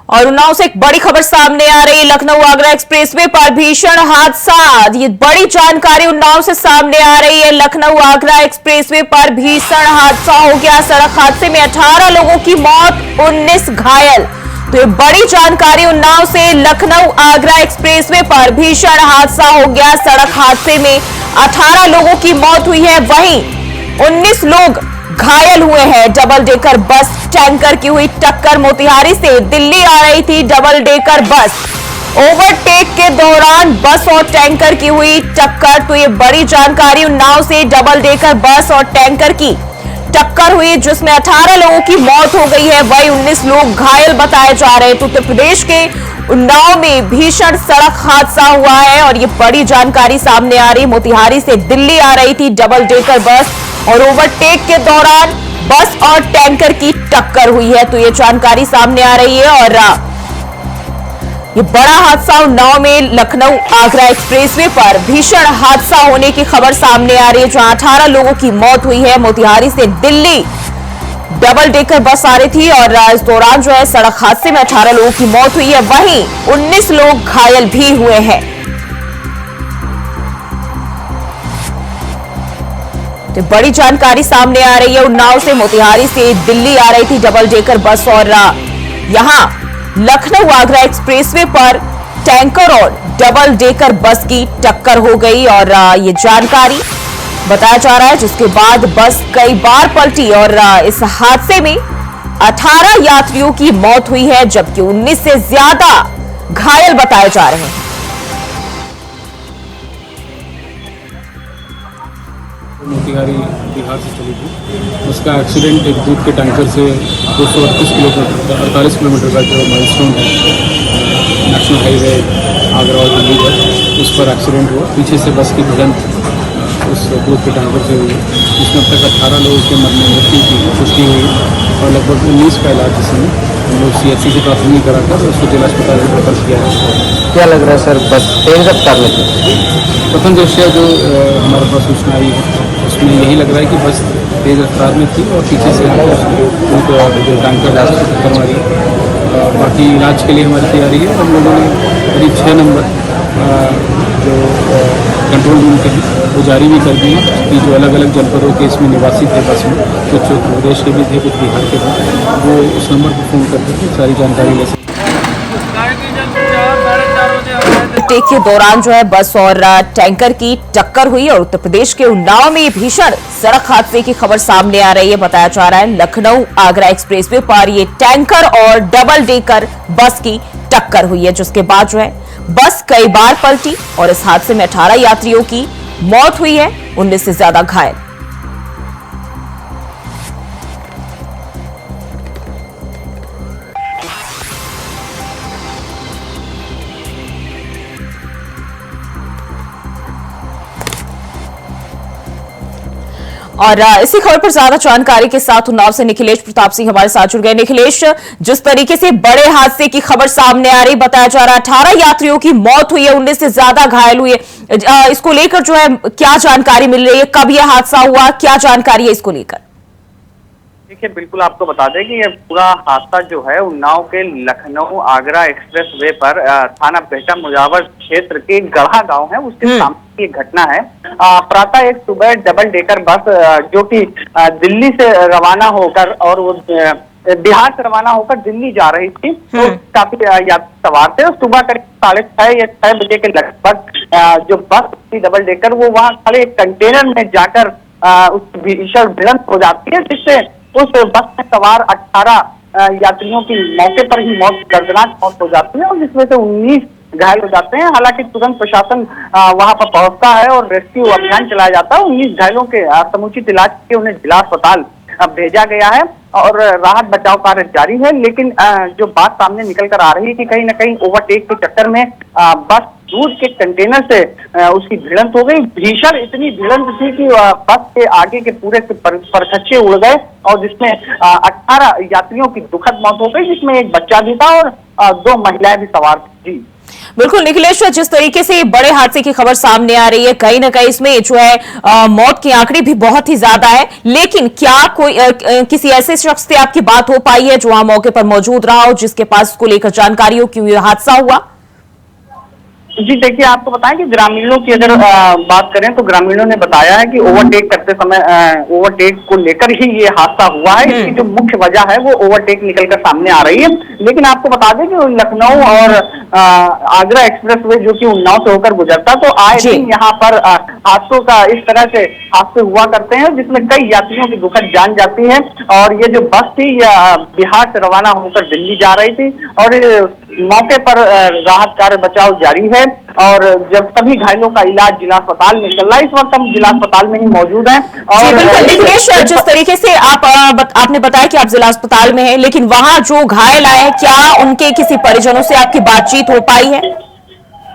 और उन्नाव से एक बड़ी खबर सामने आ रही है। लखनऊ आगरा एक्सप्रेसवे पर भीषण हादसा। ये बड़ी जानकारी उन्नाव से सामने आ रही है। लखनऊ आगरा एक्सप्रेसवे पर भीषण हादसा हो गया। सड़क हादसे में 18 लोगों की मौत, 19 घायल। तो ये बड़ी जानकारी उन्नाव से। लखनऊ आगरा एक्सप्रेसवे पर भीषण हादसा हो गया। सड़क हादसे में 18 लोगों की मौत हुई है, वहीं 19 लोग घायल हुए हैं। डबल डेकर बस टैंकर की हुई टक्कर। मोतिहारी से दिल्ली आ रही थी डबल डेकर बस। ओवरटेक के दौरान बस और टैंकर की हुई टक्कर। तो ये बड़ी जानकारी उन्नाव से। डबल डेकर बस और टैंकर की टक्कर हुई जिसमें 18 लोगों की मौत हो गई है, वही 19 लोग घायल बताए जा रहे हैं। तो उत्तर प्रदेश के उन्नाव में भीषण सड़क हादसा हुआ है और ये बड़ी जानकारी सामने आ रही। मोतिहारी से दिल्ली आ रही थी डबल डेकर बस और ओवरटेक के दौरान बस और टैंकर की टक्कर हुई है। तो ये जानकारी सामने आ रही है और ये बड़ा हादसा उन्नाव में लखनऊ आगरा एक्सप्रेसवे पर भीषण हादसा होने की खबर सामने आ रही है, जहां 18 लोगों की मौत हुई है। मोतिहारी से दिल्ली डबल डेकर बस आ रही थी और इस दौरान जो है सड़क हादसे में 18 लोगों की मौत हुई है, वहीं 19 लोग घायल भी हुए हैं। तो बड़ी जानकारी सामने आ रही है उन्नाव से। मोतिहारी से दिल्ली आ रही थी डबल डेकर बस और यहां लखनऊ आगरा एक्सप्रेसवे पर टैंकर और डबल डेकर बस की टक्कर हो गई और ये जानकारी बताया जा रहा है, जिसके बाद बस कई बार पलटी और इस हादसे में 18 यात्रियों की मौत हुई है, जबकि 19 से ज्यादा घायल बताए जा रहे हैं। मोतिहारी बिहार से चली थी। उसका एक्सीडेंट एक दूध के टैंकर से 238 किलोमीटर 48 किलोमीटर का जो माइलस्टोन है नेशनल हाईवे आगरा और दिल्ली पर, उस पर एक्सीडेंट हुआ। पीछे से बस की भिड़ंत उस दूध के टैंकर से हुई, जिसमें अब तक 18 लोगों के मरने मृत्यु की पुष्टि हुई और लगभग 19 का इलाज जिसमें हम लोग CHC से प्राथमिक कराकर उसको जिला अस्पताल में रेफर किया है। क्या लग रहा है सर, बस तेज रफ्तार में थी? प्रथम दृष्टया जो हमारे पास सूचना आई है उसमें यही लग रहा है कि बस तेज रफ्तार में थी और पीछे से जो टैंकर है उसको टक्कर मारी। बाकी इलाज के लिए हमारी तैयारी है। हम लोगों ने करीब 6 नंबर जो कंट्रोल रूम के वो जारी भी कर दिए कि जो अलग अलग जनपदों के इसमें निवासी थे बस में, कुछ उत्तर प्रदेश के भी थे, कुछ बिहार के थे, वो उस नंबर पर फ़ोन करके सारी जानकारी ले सकते। टेक के दौरान जो है बस और टैंकर की टक्कर हुई और उत्तर प्रदेश के उन्नाव में भीषण सड़क हादसे की खबर सामने आ रही है। बताया जा रहा है लखनऊ आगरा एक्सप्रेसवे पर ये टैंकर और डबल डेकर बस की टक्कर हुई है, जिसके बाद जो है बस कई बार पलटी और इस हादसे में 18 यात्रियों की मौत हुई है, 19 से ज्यादा घायल। और इसी खबर पर ज्यादा जानकारी के साथ उन्नाव से निखिलेश प्रताप सिंह हमारे साथ जुड़ गए। निखिलेश, जिस तरीके से बड़े हादसे की खबर सामने आ रही, बताया जा रहा है 18 यात्रियों की मौत हुई है, 19 से ज्यादा घायल हुए, इसको लेकर जो है क्या जानकारी मिल रही है? कब यह हादसा हुआ, क्या जानकारी है इसको लेकर? देखिए, बिल्कुल आपको बता दें कि ये पूरा हादसा जो है उन्नाव के लखनऊ आगरा एक्सप्रेस वे पर थाना बेहटा मुजावर क्षेत्र के गढ़ा गांव है, उसके सामने की घटना है। प्रातः एक सुबह डबल डेकर बस जो कि दिल्ली से रवाना होकर और वो बिहार से रवाना होकर दिल्ली जा रही थी, तो काफी यात्री सवार थे। सुबह करीब 6:30 या 6 बजे के लगभग जो बस थी डबल डेकर, वो वहाँ खड़े एक कंटेनर में जाकर उस भीषण भिड़ंत हो जाती है, जिससे उस बस में सवार 18 यात्रियों की मौके पर ही दर्दनाक मौत हो जाती है और जिसमें से 19 घायल हो जाते हैं। हालांकि तुरंत प्रशासन वहां पर पहुंचता है और रेस्क्यू अभियान चलाया जाता है। 19 घायलों के समुचित इलाज के उन्हें जिला अस्पताल भेजा गया है और राहत बचाव कार्य जारी है। लेकिन जो बात सामने निकल कर आ रही है कि कहीं ना कहीं ओवरटेक के चक्कर में बस दूध के कंटेनर से उसकी भिड़ंत हो गई। भीषण इतनी भिड़ंत थी कि बस के आगे के पूरे परखच्चे उड़ गए और जिसमें 18 यात्रियों की दुखद मौत हो गई, जिसमें एक बच्चा भी था और 2 महिलाएं भी सवार थी। जी। बिल्कुल निखिलेश, जिस तरीके से बड़े हादसे की खबर सामने आ रही है, कहीं ना कहीं इसमें जो है मौत के आंकड़े भी बहुत ही ज्यादा है, लेकिन क्या कोई किसी ऐसे शख्स से आपकी बात हो पाई है जो वहां मौके पर मौजूद रहा हो, जिसके पास इसको लेकर जानकारी हो कि यह हादसा हुआ? जी देखिए, आपको बताएं कि ग्रामीणों की अगर बात करें तो ग्रामीणों ने बताया है कि ओवरटेक करते समय ओवरटेक को लेकर ही ये हादसा हुआ है। इसकी जो मुख्य वजह है वो ओवरटेक निकलकर सामने आ रही है। लेकिन आपको बता दें कि लखनऊ और आगरा एक्सप्रेसवे जो कि उन्नाव से होकर गुजरता, तो आए दिन यहाँ पर हादसों का इस तरह से हादसे हुआ करते हैं जिसमें कई यात्रियों की दुखद जान जाती है। और ये जो बस थी बिहार से रवाना होकर दिल्ली जा रही थी और मौके पर राहत कार्य बचाव जारी है और जब सभी घायलों का इलाज जिला अस्पताल में चल रहा है। इस वक्त हम जिला अस्पताल में ही मौजूद हैं। और निखिलेश, जिस तरीके से आपने बताया कि आप जिला अस्पताल में हैं, लेकिन वहां जो घायल आए हैं, क्या उनके किसी परिजनों से आपकी बातचीत हो पाई है?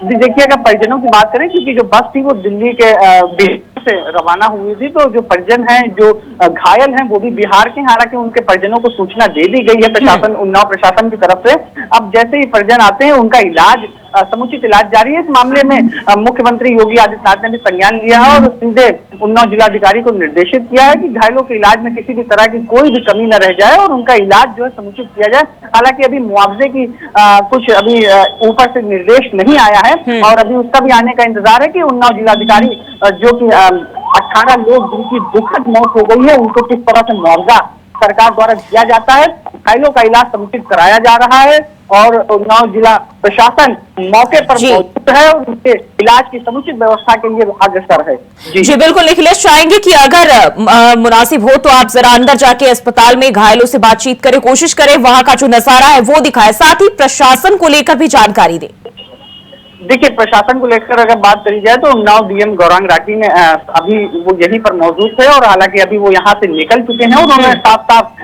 जी देखिए, अगर परिजनों की बात करें, क्योंकि जो बस थी वो दिल्ली के बिहार से रवाना हुई थी, तो जो परिजन हैं जो घायल हैं वो भी बिहार के, हालांकि उनके परिजनों को सूचना दे दी गई है प्रशासन, उन्नाव प्रशासन की तरफ से। अब जैसे ही परिजन आते हैं उनका इलाज समुचित इलाज जारी है। इस मामले में मुख्यमंत्री योगी आदित्यनाथ ने भी संज्ञान लिया है और सीधे उन्नाव जिलाधिकारी को निर्देशित किया है कि घायलों के इलाज में किसी भी तरह की कोई भी कमी न रह जाए और उनका इलाज जो है समुचित किया जाए। हालांकि अभी मुआवजे की कुछ अभी ऊपर से निर्देश नहीं आया है और अभी उसका भी आने का इंतजार है कि उन्नाव जिलाधिकारी जो कि 18 लोग जिनकी दुखद मौत हो गई है उनको किस तरह से मुआवजा सरकार द्वारा दिया जाता है। घायलों का इलाज समुचित कराया जा रहा है और उन्नाव जिला प्रशासन मौके पर मौजूद है और उनके इलाज की समुचित व्यवस्था के लिए अग्रसर है। जी बिल्कुल निखिलेश, चाहेंगे कि अगर मुनासिब हो तो आप जरा अंदर जाके अस्पताल में घायलों से बातचीत करें, कोशिश करें वहां का जो नजारा है वो दिखाए, साथ ही प्रशासन को लेकर भी जानकारी दें। देखिए, प्रशासन को लेकर अगर बात करी जाए तो उन्नाव डीएम गौरांग राठी ने अभी वो यहीं पर मौजूद थे और हालांकि अभी वो यहाँ से निकल चुके हैं। उन्होंने साफ साफ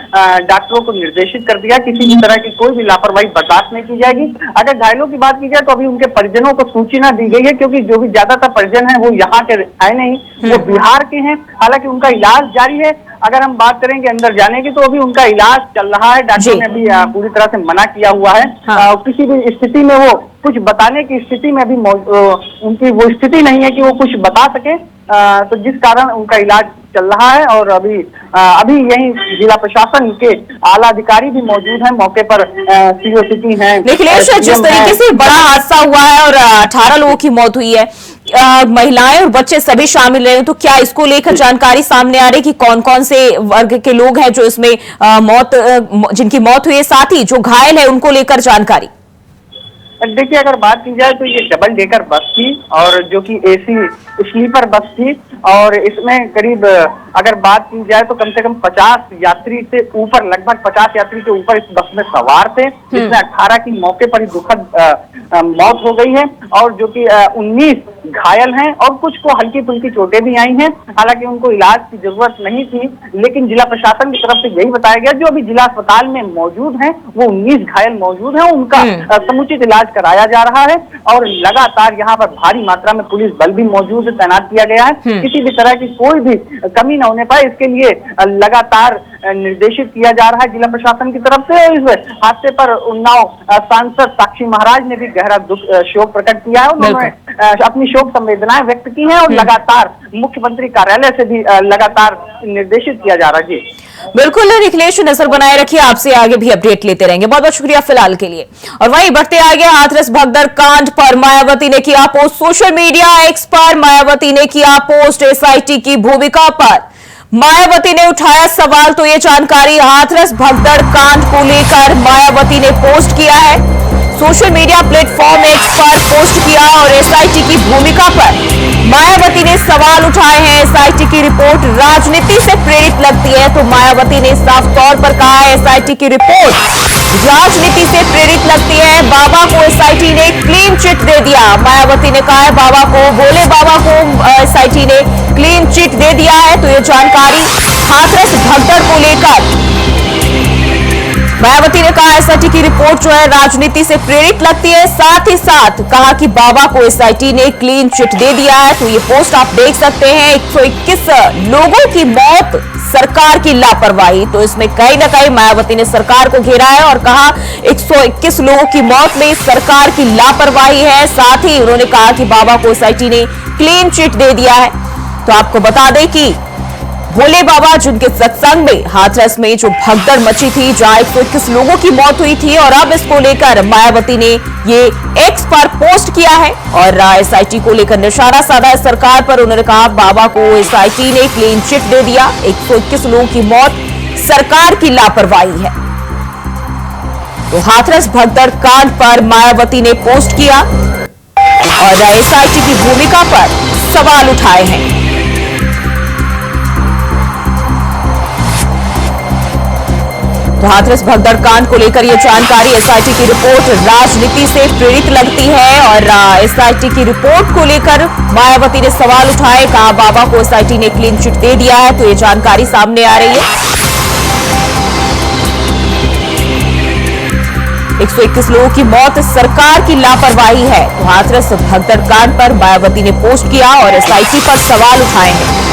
डॉक्टरों को निर्देशित कर दिया किसी भी तरह की कोई भी लापरवाही बर्दाश्त नहीं की जाएगी। अगर घायलों की बात की जाए तो अभी उनके परिजनों को सूचना दी गई है, क्योंकि जो भी ज्यादातर परिजन है वो यहाँ के है नहीं, वो बिहार के हैं। हालांकि उनका इलाज जारी है। अगर हम बात करेंगे अंदर जाने की तो अभी उनका इलाज चल रहा है। डॉक्टर ने अभी पूरी तरह से मना किया हुआ है। किसी भी स्थिति में वो कुछ बताने की स्थिति में अभी उनकी वो स्थिति नहीं है कि वो कुछ बता सके, तो जिस कारण उनका इलाज चल रहा है। और अभी यही जिला प्रशासन के आला अधिकारी भी मौजूद हैं मौके पर, सीओ सिटी हैं। निखिलेश, जिस तरीके से बड़ा हादसा हुआ है और 18 लोगों की मौत हुई है, महिलाएं और बच्चे सभी शामिल रहे, तो क्या इसको लेकर जानकारी सामने आ रही कि कौन कौन से वर्ग के लोग हैं जो इसमें जिनकी मौत हुई है, साथ ही जो घायल है उनको लेकर जानकारी? देखिए, अगर बात की जाए तो ये डबल डेकर बस थी और जो कि एसी स्लीपर बस थी और इसमें करीब अगर बात की जाए तो कम से कम 50 यात्री से ऊपर, लगभग 50 यात्री के ऊपर इस बस में सवार थे, जिसमें 18 की मौके पर ही दुखद मौत हो गई है और जो कि 19 घायल हैं और कुछ को हल्की फुल्की चोटें भी आई हैं। हालांकि उनको इलाज की जरूरत नहीं थी, लेकिन जिला प्रशासन की तरफ से यही बताया गया जो अभी जिला अस्पताल में मौजूद हैं वो 19 घायल मौजूद हैं, उनका समुचित इलाज कराया जा रहा है और लगातार यहाँ पर भारी मात्रा में पुलिस बल भी मौजूद तैनात किया गया है। किसी भी तरह की कोई भी कमी न होने पाए इसके लिए लगातार निर्देशित किया जा रहा है जिला प्रशासन की तरफ से। इस हादसे पर उन्नाव सांसद साक्षी महाराज ने भी गहरा शोक प्रकट किया है। उन्होंने अपनी शोक संवेदनाएं व्यक्त की हैं और लगातार मुख्यमंत्री कार्यालय से भी लगातार निर्देशित किया जा रहा है। जी बिल्कुल निखिलेश, नजर बनाए रखिए, आपसे आगे भी अपडेट लेते रहेंगे। बहुत बहुत शुक्रिया फिलहाल के लिए। और वहीं बढ़ते आगे हाथरस भगदड़ कांड पर मायावती ने किया पोस्ट, सोशल मीडिया एक्स पर मायावती ने किया पोस्ट एसआईटी की भूमिका पर मायावती ने उठाया सवाल। तो ये जानकारी हाथरस भगदड़ कांड को लेकर मायावती ने पोस्ट किया है, सोशल मीडिया प्लेटफॉर्म एक्स पर पोस्ट किया और एसआईटी की भूमिका पर मायावती ने सवाल उठाए हैं। एसआईटी की रिपोर्ट राजनीति से प्रेरित लगती है, तो मायावती ने साफ तौर पर कहा है एसआईटी की रिपोर्ट राजनीति से प्रेरित लगती है। बाबा को एसआईटी ने क्लीन चिट दे दिया, मायावती ने कहा है बाबा को, भोले बाबा को एसआईटी ने क्लीन चिट दे दिया है। तो ये जानकारी हाथरस भगदड़ को लेकर मायावती ने कहा एसआईटी की रिपोर्ट जो है राजनीति से प्रेरित लगती है, साथ ही साथ कहा कि बाबा को एसआईटी ने क्लीन चिट दे दिया है। तो ये पोस्ट आप देख सकते हैं, 121 लोगों की मौत, सरकार की लापरवाही। तो इसमें कहीं ना कहीं मायावती ने सरकार को घेरा है और कहा 121 लोगों की मौत में सरकार की लापरवाही है। साथ ही उन्होंने कहा कि बाबा को एसआईटी ने क्लीन चिट दे दिया है। तो आपको बता दें कि भोले बाबा जिनके सत्संग में हाथरस में जो भगदड़ मची थी, जहां 121 लोगों की मौत हुई थी, और अब इसको लेकर मायावती ने ये एक्स पर पोस्ट किया है और एसआईटी को लेकर निशाना साधा है सरकार पर। उन्होंने कहा बाबा को एसआईटी ने क्लीन चिट दे दिया, 121 लोगों की मौत सरकार की लापरवाही है। तो हाथरस भगदड़ कांड पर मायावती ने पोस्ट किया और एसआईटी की भूमिका पर सवाल उठाए हैं। तो हाथरस भगदड़ कांड को लेकर यह जानकारी, एसआईटी की रिपोर्ट राजनीति से प्रेरित लगती है और एसआईटी की रिपोर्ट को लेकर मायावती ने सवाल उठाए, कहा बाबा को एसआईटी ने क्लीन चिट दे दिया है। तो ये जानकारी सामने आ रही है। 121 लोगों की मौत सरकार की लापरवाही है। तो हाथरस भगदड़ कांड पर मायावती ने पोस्ट किया और एसआईटी पर सवाल उठाए हैं।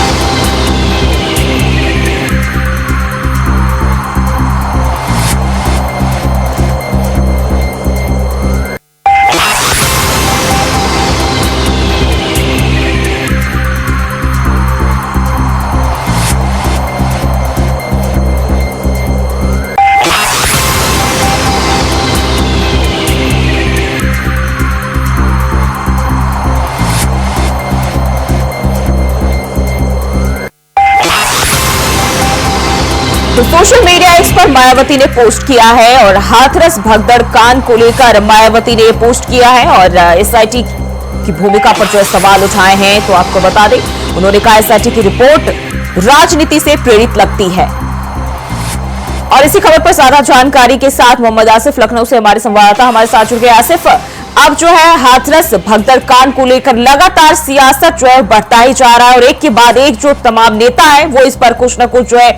तो सोशल मीडिया एक्स पर मायावती ने पोस्ट किया है और हाथरस भगदड़ कांड को लेकर मायावती ने पोस्ट किया है और एसआईटी की भूमिका पर जो सवाल उठाए हैं। तो आपको बता दें, उन्होंने कहा एसआईटी की रिपोर्ट राजनीति से प्रेरित लगती है। और इसी खबर पर ज्यादा जानकारी के साथ मोहम्मद आसिफ लखनऊ से हमारे संवाददाता हमारे साथ जुड़ गए। आसिफ, अब जो है हाथरस भगदड़ कांड को लेकर लगातार सियासत जो है बढ़ता ही जा रहा है और एक के बाद एक जो तमाम नेता है वो इस पर कुछ न कुछ जो है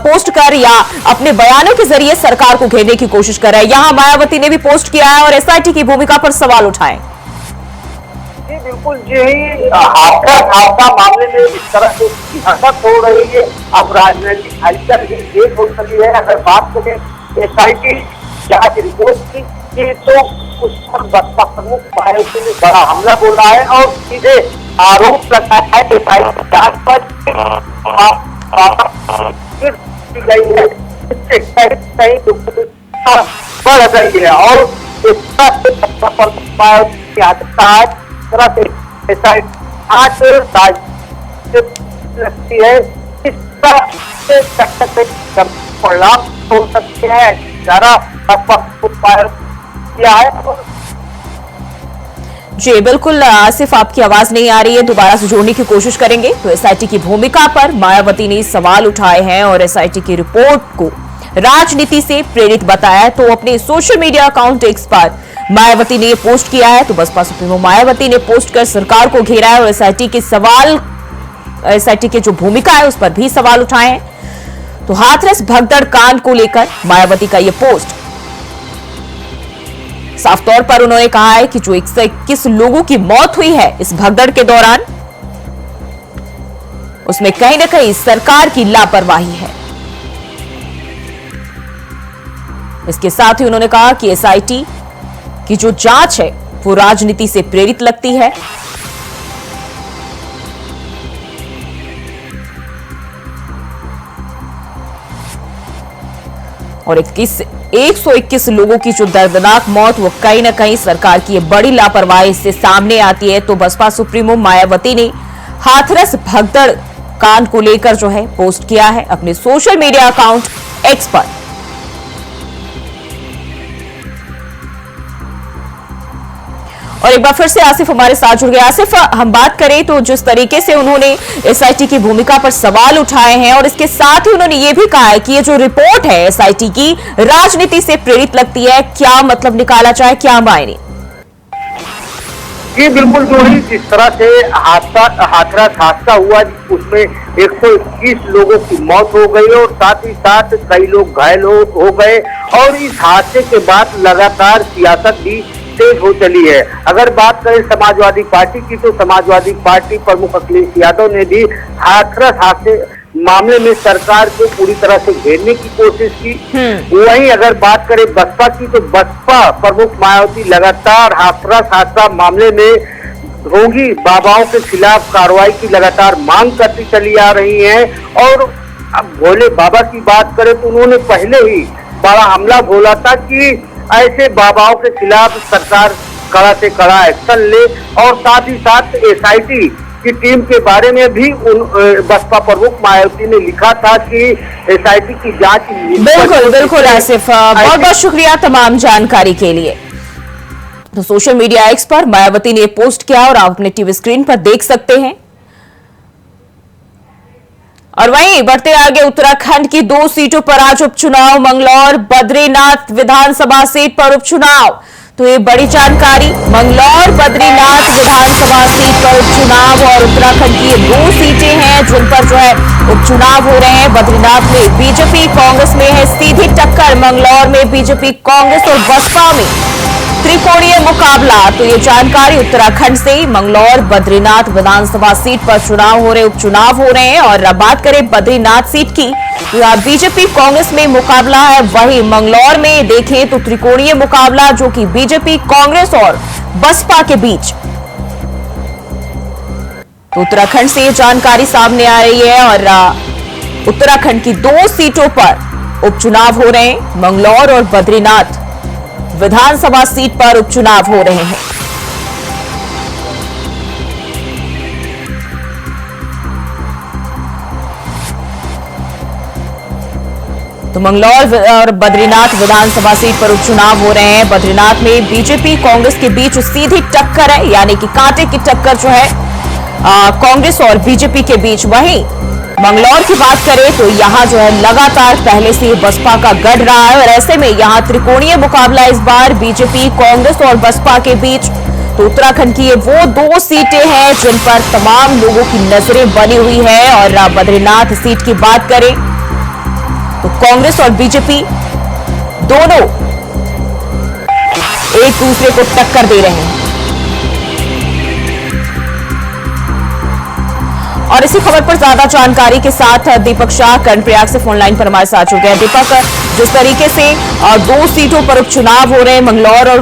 पोस्ट कर या अपने बयानों के जरिए सरकार को घेरने की कोशिश कर रहा है। यहाँ मायावती ने भी पोस्ट किया है और एसआईटी की भूमिका पर सवाल उठाए। जी बिल्कुल, यही हादसा मामले में इस तरह से सियासत हो रही है। अब राजनीतिक हलचल तेज हो चुकी है। अगर बात करें एसआईटी जांच रिपोर्ट की तो उस पर बसपा प्रमुख मायावती ने बड़ा हमला बोला है और सीधे आरोप लगाया है एसआईटी जांच पर गई है, इससे कहीं बढ़ गई है और इस तरह से बसपा प्रमुख मायावती की आदत है तरह से एसआईटी लगती है। इस तरह से परिणाम हो सकते हैं। जरा किया है। जी बिल्कुल आसिफ, आपकी आवाज नहीं आ रही है, दोबारा से जोड़ने की कोशिश करेंगे। तो एसआईटी की भूमिका पर मायावती ने सवाल उठाए हैं और एसआईटी की रिपोर्ट को राजनीति से प्रेरित बताया। तो अपने सोशल मीडिया अकाउंट एक्स पर मायावती ने पोस्ट किया है। तो बसपा सुप्रीमो मायावती ने पोस्ट कर सरकार को घेरा है और एसआईटी की जो भूमिका है उस पर भी सवाल उठाए हैं। तो हाथरस भगदड़ कांड को लेकर मायावती का यह पोस्ट, साफ तौर पर उन्होंने कहा है कि जो 121 लोगों की मौत हुई है इस भगदड़ के दौरान, उसमें कहीं ना कहीं सरकार की लापरवाही है। इसके साथ ही उन्होंने कहा कि एसआईटी की जो जांच है वो राजनीति से प्रेरित लगती है। और 121 लोगों की जो दर्दनाक मौत वो कहीं ना कहीं सरकार की बड़ी लापरवाही से सामने आती है। तो बसपा सुप्रीमो मायावती ने हाथरस भगदड़ कांड को लेकर जो है पोस्ट किया है अपने सोशल मीडिया अकाउंट एक्स पर। और एक बार फिर से आसिफ हमारे साथ जुड़ गए। आसिफ, हम बात करें तो जिस तरीके से उन्होंने एसआईटी की भूमिका पर सवाल उठाए हैं और इसके साथ ही उन्होंने ये भी कहा है कि ये जो रिपोर्ट है एसआईटी की राजनीति से प्रेरित लगती है, क्या मतलब निकाला जाए, क्या मायने? ये बिल्कुल जो है जिस तरह से हाथरस हादसा हुआ उसमें 121 लोगों की मौत हो गई और साथ ही साथ कई लोग घायल हो गए और इस हादसे के बाद लगातार सियासत भी तेज हो चली है। अगर बात करें समाजवादी पार्टी की तो समाजवादी पार्टी प्रमुख अखिलेश यादव ने भी हाथरस हादसे मामले में सरकार को पूरी तरह से घेरने की कोशिश की। वहीं अगर बात करें बसपा की तो बसपा प्रमुख मायावती लगातार हाथरस हादसा मामले में ढोंगी बाबाओं के खिलाफ कार्रवाई की लगातार मांग करती चली आ रही है। और अब भोले बाबा की बात करें तो उन्होंने पहले ही बड़ा हमला बोला था कि ऐसे बाबाओं के खिलाफ सरकार कड़ा से कड़ा एक्शन ले और साथ ही साथ SIT की टीम के बारे में भी बसपा प्रमुख मायावती ने लिखा था कि SIT की जांच। बिल्कुल आसिफ, बहुत बहुत शुक्रिया तमाम जानकारी के लिए। तो सोशल मीडिया एक्स पर मायावती ने पोस्ट किया और आप अपने टीवी स्क्रीन पर देख सकते हैं। और वहीं बढ़ते आगे उत्तराखंड की 2 सीटों पर आज उपचुनाव, मंगलौर बद्रीनाथ विधानसभा सीट पर उपचुनाव। तो ये बड़ी जानकारी, मंगलौर बद्रीनाथ विधानसभा सीट पर उपचुनाव और उत्तराखंड की 2 सीटें हैं जिन पर जो है उपचुनाव हो रहे हैं। बद्रीनाथ में बीजेपी कांग्रेस में है सीधी टक्कर, मंगलौर में बीजेपी कांग्रेस और बसपा में त्रिकोणीय मुकाबला। तो ये जानकारी उत्तराखंड से मंगलौर बद्रीनाथ विधानसभा सीट पर उपचुनाव हो रहे हैं। और बात करें बद्रीनाथ सीट की, यहाँ बीजेपी कांग्रेस में मुकाबला है, वहीं मंगलौर में देखें तो त्रिकोणीय मुकाबला जो कि बीजेपी कांग्रेस और बसपा के बीच। तो उत्तराखंड से ये जानकारी सामने आ रही है और उत्तराखंड की 2 सीटों पर उपचुनाव हो रहे हैं। मंगलौर और बद्रीनाथ विधानसभा सीट पर उपचुनाव हो रहे हैं। तो मंगलौर और बद्रीनाथ विधानसभा सीट पर उपचुनाव हो रहे हैं। बद्रीनाथ में बीजेपी कांग्रेस के बीच सीधी टक्कर है, यानी कि कांटे की टक्कर जो है कांग्रेस और बीजेपी के बीच। वहीं मंगलौर की बात करें तो यहां जो है लगातार पहले से बसपा का गढ़ रहा है और ऐसे में यहां त्रिकोणीय मुकाबला इस बार बीजेपी कांग्रेस और बसपा के बीच। तो उत्तराखंड की ये वो 2 सीटें हैं जिन पर तमाम लोगों की नजरें बनी हुई है। और बद्रीनाथ सीट की बात करें तो कांग्रेस और बीजेपी दोनों एक दूसरे को टक्कर दे रहे हैं। और इसी खबर पर ज्यादा जानकारी के साथ दीपक शाह कर्णप्रयाग से फोन लाइन पर हमारे साथ जुड़ गए। दीपक, जिस तरीके से 2 सीटों पर उपचुनाव हो रहे हैं मंगलौर और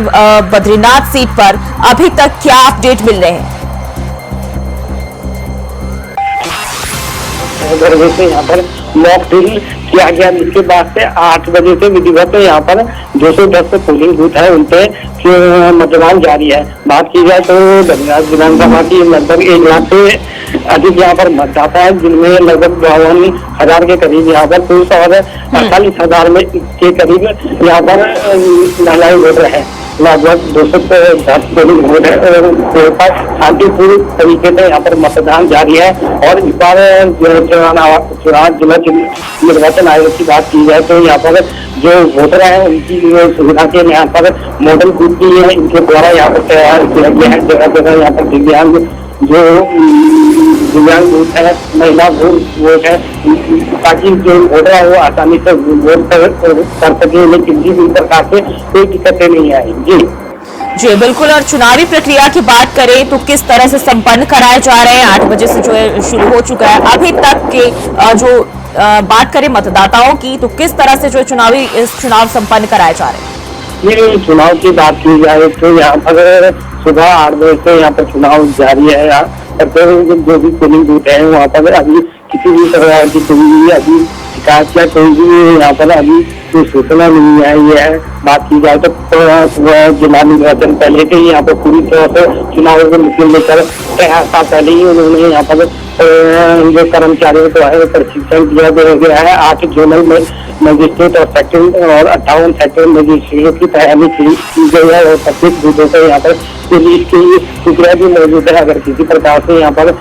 बद्रीनाथ सीट पर, अभी तक क्या अपडेट मिल रहे हैं? यहाँ पर मॉक ड्रिल किया गया, जिसके बाद से 8 बजे से विधिवत यहाँ पर 210 पोलिंग बूथ है उन पे मतदान जारी है। बात की जाए तो बद्रीनाथ विधानसभा की लगभग 1 लाख से अधिक यहाँ पर मतदाता है, जिनमें लगभग 52,000 के करीब यहाँ पर पुरुष और 48,000 में के करीब यहाँ पर महिलाएं वोटर है। लगभग 210 पोलिंग बूथ है और शांतिपूर्ण तरीके से यहाँ पर मतदान जारी है। और इस बार जिला निर्वाचन आयोग की बात की जाए तो यहाँ पर जो वोटर है उनकी सुविधा के यहाँ पर मॉडल बूथ भी है, इनके द्वारा यहाँ पर तैयार किया गया है। जगह जगह यहाँ पर दिव्यांग बूथ है, महिला वोट है, ताकि जो वोटर है वो आसानी से वोट कर सके, लेकिन किसी भी प्रकार से कोई दिक्कतें नहीं आई। जी बिल्कुल। और चुनावी प्रक्रिया की बात करें तो किस तरह से संपन्न कराए जा रहे हैं? 8 बजे से जो है शुरू हो चुका है, अभी तक के जो बात करें मतदाताओं की तो किस तरह से जो चुनाव संपन्न कराए जा रहे हैं? ये चुनाव की बात की जाए तो यहाँ पर सुबह 8 बजे से यहाँ पर चुनाव जारी है। जो भी पोलिंग बूथ है वहाँ पर अभी किसी भी प्रकार की कोई अभी शिकायत या कोई भी यहाँ पर अभी कोई सूचना नहीं आई है। बात की जाए तो जिला निर्वाचन पहले से यहाँ पर पूरी तरह से चुनाव को लेकर तैयार था। पहले ही उन्होंने यहाँ पर जो कर्मचारियों को है प्रशिक्षण दिया गया है। 8 जोनल में मजिस्ट्रेट और सेक्टर और 58 सेक्टर मजिस्ट्रेट की तैयारी की गई है और प्रत्येक बूथों से यहाँ पर पुलिस की टुकड़ियां भी मौजूद है। अगर किसी प्रकार से यहाँ पर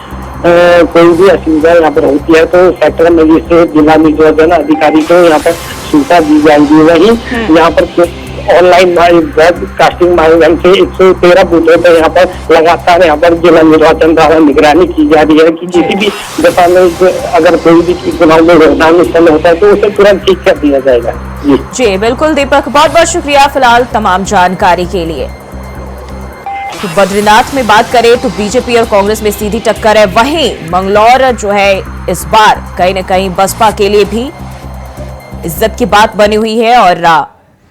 कोई भी असुविधा यहाँ पर होती है तो सेक्टर मजिस्ट्रेट जिला निर्वाचन अधिकारी को यहाँ पर सूचना दी जाएगी। वही यहाँ पर ऑनलाइन ब्रॉडकास्टिंग माध्यम से 113 बूथों पर यहाँ पर लगातार यहाँ पर जिला निर्वाचन द्वारा निगरानी की जा रही है कि किसी भी दशा में अगर कोई भी चुनाव में व्यवधान उत्पन्न होता है तो उसे तुरंत ठीक कर दिया जाएगा। जी बिल्कुल दीपक, बहुत बहुत शुक्रिया फिलहाल तमाम जानकारी के लिए। तो बद्रीनाथ में बात करें तो बीजेपी और कांग्रेस में सीधी टक्कर है, वहीं मंगलौर जो है इस बार कहीं न कहीं बसपा के लिए भी इज्जत की बात बनी हुई है। और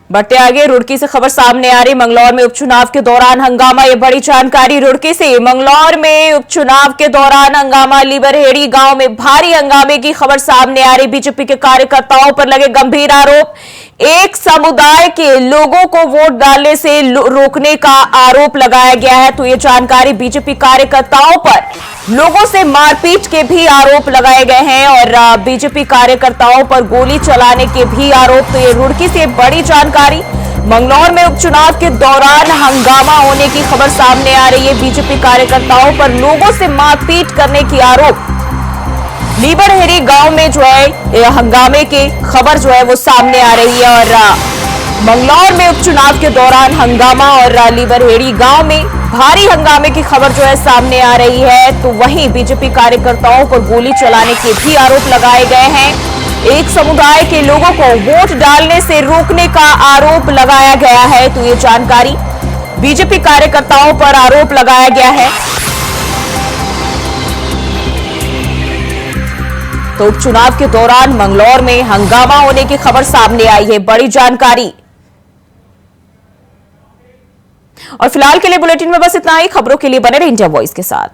बढ़ते आगे, रुड़की से खबर सामने आ रही, मंगलौर में उपचुनाव के दौरान हंगामा। ये बड़ी जानकारी रुड़की से, मंगलौर में उपचुनाव के दौरान हंगामा, लीबरहेड़ी गांव में भारी हंगामे की खबर सामने आ रही। बीजेपी के कार्यकर्ताओं पर लगे गंभीर आरोप, एक समुदाय के लोगों को वोट डालने से रोकने का आरोप लगाया गया है। तो ये जानकारी, बीजेपी कार्यकर्ताओं पर लोगों से मारपीट के भी आरोप लगाए गए हैं और बीजेपी कार्यकर्ताओं पर गोली चलाने के भी आरोप। तो ये रुड़की से बड़ी जानकारी, मंगलौर में उपचुनाव के दौरान हंगामा होने की खबर सामने आ रही है। बीजेपी कार्यकर्ताओं पर लोगों से मारपीट करने की आरोप, लीबरहेड़ी गांव में जो है हंगामे की खबर जो है वो सामने आ रही है। और मंगलौर में उपचुनाव के दौरान हंगामा और लीबरहेड़ी गांव में भारी हंगामे की खबर जो है सामने आ रही है। तो वहीं बीजेपी कार्यकर्ताओं पर गोली चलाने के भी आरोप लगाए गए हैं। एक समुदाय के लोगों को वोट डालने से रोकने का आरोप लगाया गया है। तो ये जानकारी, बीजेपी कार्यकर्ताओं पर आरोप लगाया गया है। तो उपचुनाव के दौरान मंगलौर में हंगामा होने की खबर सामने आई है, बड़ी जानकारी। और फिलहाल के लिए बुलेटिन में बस इतना ही। खबरों के लिए बने रहिए इंडिया वॉइस के साथ।